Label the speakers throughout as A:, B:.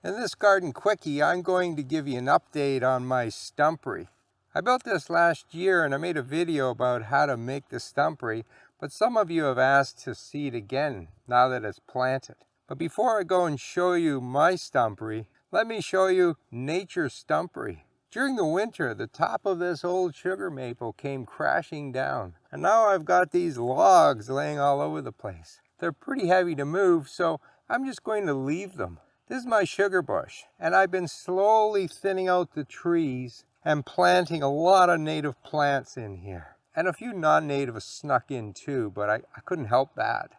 A: In this garden quickie, I'm going to give you an update on my Stumpery. I built this last year and I made a video about how to make the Stumpery, but some of you have asked to see it again now that it's planted. But before I go and show you my Stumpery, let me show you nature's Stumpery. During the winter, the top of this old sugar maple came crashing down, and now I've got these logs laying all over the place. They're pretty heavy to move, so I'm just going to leave them. This is my sugar bush, and I've been slowly thinning out the trees and planting a lot of native plants in here. And a few non-native snuck in too, but I couldn't help that.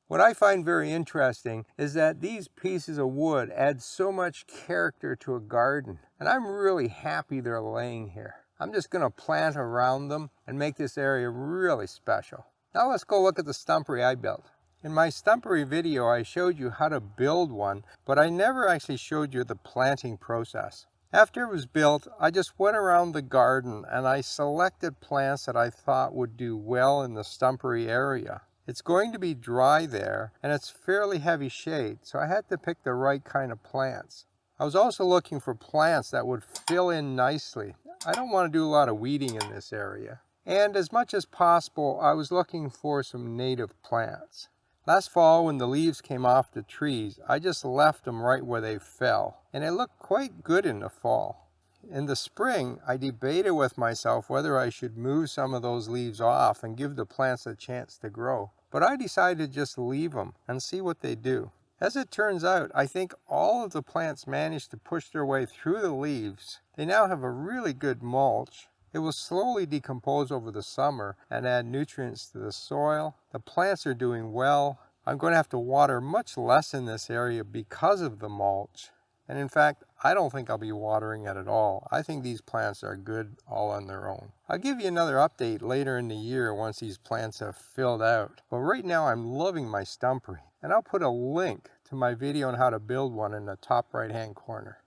A: What I find very interesting is that these pieces of wood add so much character to a garden, and I'm really happy they're laying here. I'm just going to plant around them and make this area really special. Now let's go look at the Stumpery I built. In my Stumpery video, I showed you how to build one, but I never actually showed you the planting process. After it was built, I just went around the garden and I selected plants that I thought would do well in the Stumpery area. It's going to be dry there, and it's fairly heavy shade, so I had to pick the right kind of plants. I was also looking for plants that would fill in nicely. I don't want to do a lot of weeding in this area. And as much as possible, I was looking for some native plants. Last fall, when the leaves came off the trees, I just left them right where they fell, and it looked quite good in the fall. In the spring, I debated with myself whether I should move some of those leaves off and give the plants a chance to grow, but I decided to just leave them and see what they do. As it turns out, I think all of the plants managed to push their way through the leaves. They now have a really good mulch. It will slowly decompose over the summer and add nutrients to the soil. The plants are doing well. I'm going to have to water much less in this area because of the mulch. And in fact, I don't think I'll be watering it at all. I think these plants are good all on their own. I'll give you another update later in the year once these plants have filled out. But right now I'm loving my Stumpery. And I'll put a link to my video on how to build one in the top right hand corner.